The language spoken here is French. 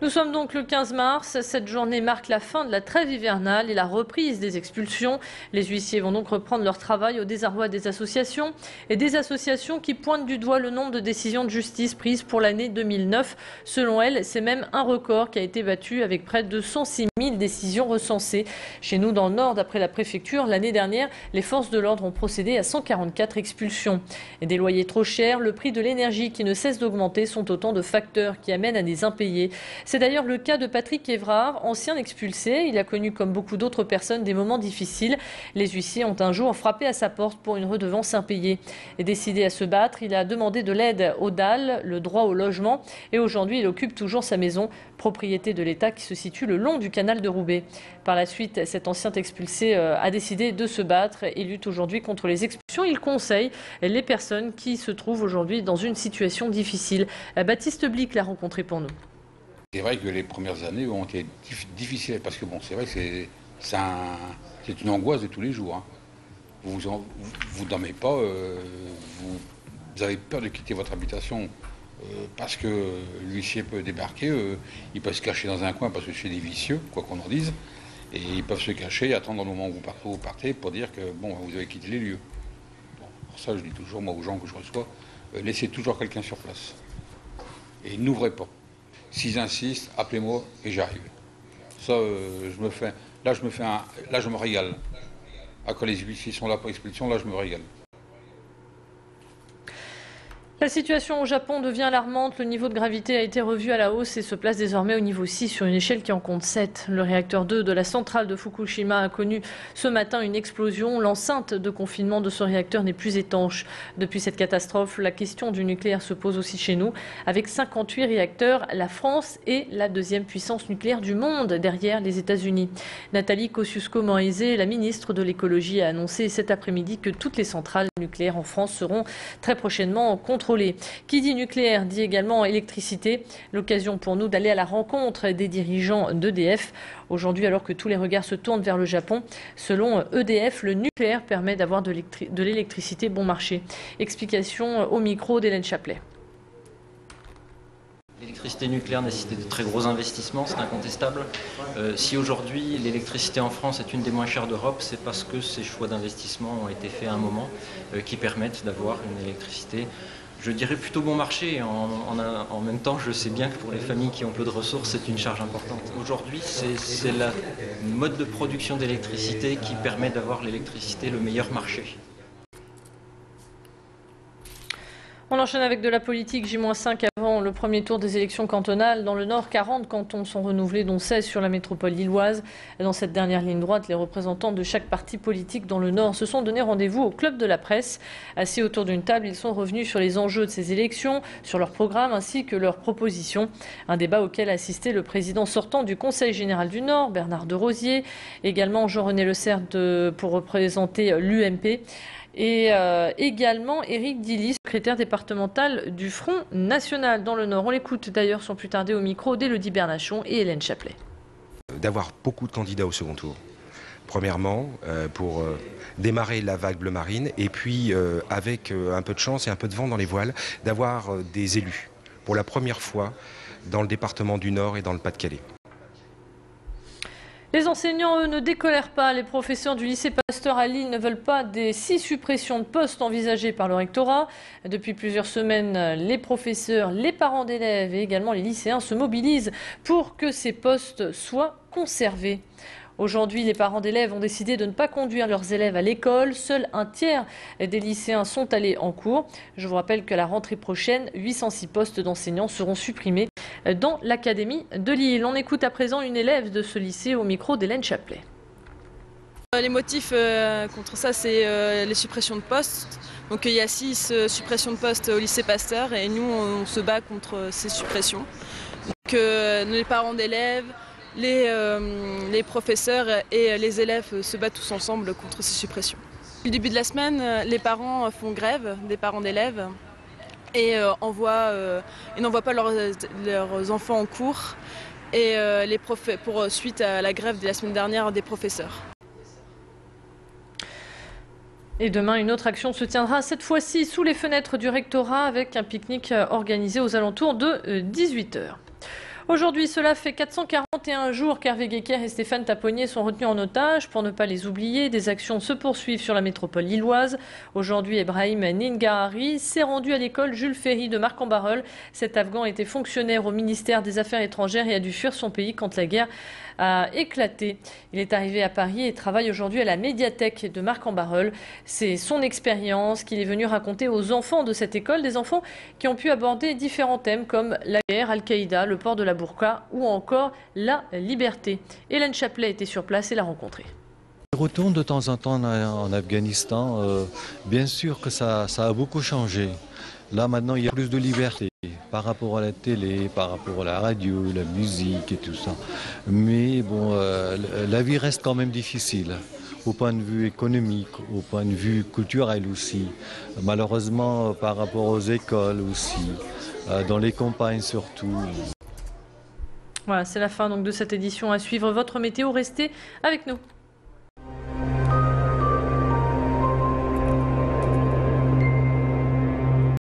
Nous sommes donc le 15 mars. Cette journée marque la fin de la trêve hivernale et la reprise des expulsions. Les huissiers vont donc reprendre leur travail au désarroi des associations et des associations qui pointent du doigt le nombre de décisions de justice prises pour l'année 2009. Selon elles, c'est même un record qui a été battu avec près de 106 000 décisions recensées. Chez nous, dans le Nord, d'après la préfecture, l'année dernière, les forces de l'ordre ont procédé à 144 expulsions. Et des loyers trop chers, le prix de l'énergie qui ne cesse d'augmenter sont autant de facteurs qui amènent à des impayés. C'est d'ailleurs le cas de Patrick Évrard, ancien expulsé. Il a connu, comme beaucoup d'autres personnes, des moments difficiles. Les huissiers ont un jour frappé à sa porte pour une redevance impayée. Et décidé à se battre, il a demandé de l'aide au DAL, le droit au logement. Et aujourd'hui, il occupe toujours sa maison, propriété de l'État qui se situe le long du canal de Roubaix. Par la suite, cet ancien expulsé a décidé de se battre et lutte aujourd'hui contre les expulsions. Il conseille les personnes qui se trouvent aujourd'hui dans une situation difficile. Baptiste Blic l'a rencontré pour nous. C'est vrai que les premières années ont été difficiles parce que bon, c'est vrai que c'est une angoisse de tous les jours. Hein. Vous dormez pas, vous avez peur de quitter votre habitation parce que l'huissier peut débarquer, il peut se cacher dans un coin parce que c'est des vicieux, quoi qu'on en dise, et ils peuvent se cacher et attendre le moment où vous partez pour dire que bon, vous avez quitté les lieux. Bon, pour ça, je dis toujours moi aux gens que je reçois, laissez toujours quelqu'un sur place et n'ouvrez pas. S'ils insistent, appelez-moi et j'arrive. Ça, là, je me régale. Quand les huissiers sont là pour expulsion, là, je me régale. La situation au Japon devient alarmante. Le niveau de gravité a été revu à la hausse et se place désormais au niveau 6 sur une échelle qui en compte 7. Le réacteur 2 de la centrale de Fukushima a connu ce matin une explosion. L'enceinte de confinement de ce réacteur n'est plus étanche. Depuis cette catastrophe, la question du nucléaire se pose aussi chez nous. Avec 58 réacteurs, la France est la deuxième puissance nucléaire du monde derrière les États-Unis. Nathalie Kosciusko-Morizet, la ministre de l'écologie, a annoncé cet après-midi que toutes les centrales nucléaires en France seront très prochainement contrôlées. Qui dit nucléaire dit également électricité. L'occasion pour nous d'aller à la rencontre des dirigeants d'EDF. Aujourd'hui, alors que tous les regards se tournent vers le Japon, selon EDF, le nucléaire permet d'avoir de l'électricité bon marché. Explication au micro d'Hélène Chaplet. L'électricité nucléaire nécessite de très gros investissements, c'est incontestable. Si aujourd'hui l'électricité en France est une des moins chères d'Europe, c'est parce que ces choix d'investissement ont été faits à un moment qui permettent d'avoir une électricité, je dirais plutôt bon marché. En même temps, je sais bien que pour les familles qui ont peu de ressources, c'est une charge importante. Aujourd'hui, c'est le mode de production d'électricité qui permet d'avoir l'électricité le meilleur marché. On enchaîne avec de la politique. J-5 avant le premier tour des élections cantonales. Dans le Nord, 40 cantons sont renouvelés, dont 16 sur la métropole lilloise. Dans cette dernière ligne droite, les représentants de chaque parti politique dans le Nord se sont donné rendez-vous au Club de la Presse. Assis autour d'une table, ils sont revenus sur les enjeux de ces élections, sur leur programme ainsi que leurs propositions. Un débat auquel a assisté le président sortant du Conseil général du Nord, Bernard de Rosier. Également Jean-René Lecerf pour représenter l'UMP. Et également Éric Dilly, secrétaire départemental du Front National dans le Nord. On l'écoute d'ailleurs sans plus tarder au micro d'Élodie Bernachon et Hélène Chaplet. D'avoir beaucoup de candidats au second tour. Premièrement, pour démarrer la vague bleu marine, et puis avec un peu de chance et un peu de vent dans les voiles, d'avoir des élus pour la première fois dans le département du Nord et dans le Pas-de-Calais. Les enseignants, eux, ne décolèrent pas. Les professeurs du lycée Pasteur à Lille ne veulent pas des 6 suppressions de postes envisagées par le rectorat. Depuis plusieurs semaines, les professeurs, les parents d'élèves et également les lycéens se mobilisent pour que ces postes soient conservés. Aujourd'hui, les parents d'élèves ont décidé de ne pas conduire leurs élèves à l'école. Seul un tiers des lycéens sont allés en cours. Je vous rappelle qu'à la rentrée prochaine, 806 postes d'enseignants seront supprimés dans l'académie de Lille. On écoute à présent une élève de ce lycée au micro d'Hélène Chaplet. Les motifs contre ça, c'est les suppressions de postes. Donc il y a 6 suppressions de postes au lycée Pasteur et nous, on se bat contre ces suppressions. Donc les parents d'élèves, les professeurs et les élèves se battent tous ensemble contre ces suppressions. Depuis le début de la semaine, les parents font grève, des parents d'élèves, et n'envoient pas leurs enfants en cours, et pour suite à la grève de la semaine dernière des professeurs. Et demain, une autre action se tiendra, cette fois-ci sous les fenêtres du rectorat, avec un pique-nique organisé aux alentours de 18 h. Aujourd'hui, cela fait 441 jours qu'Hervé Guéquer et Stéphane Taponnier sont retenus en otage. Pour ne pas les oublier, des actions se poursuivent sur la métropole lilloise. Aujourd'hui, Ebrahim Ningahari s'est rendu à l'école Jules Ferry de Marc-en-Barœul. Cet Afghan était fonctionnaire au ministère des Affaires étrangères et a dû fuir son pays quand la guerre a éclaté. Il est arrivé à Paris et travaille aujourd'hui à la médiathèque de Marc-en-Barœul. C'est son expérience qu'il est venu raconter aux enfants de cette école, des enfants qui ont pu aborder différents thèmes comme la guerre, Al-Qaïda, le port de la burqa ou encore la liberté. Hélène Chaplet était sur place et l'a rencontré. Je retourne de temps en temps en Afghanistan. Bien sûr que ça a beaucoup changé. Là maintenant il y a plus de liberté par rapport à la télé, par rapport à la radio, la musique et tout ça. Mais bon, la vie reste quand même difficile. Au point de vue économique, au point de vue culturel aussi. Malheureusement par rapport aux écoles aussi, dans les campagnes surtout. Voilà, c'est la fin donc de cette édition. À suivre votre météo, restez avec nous.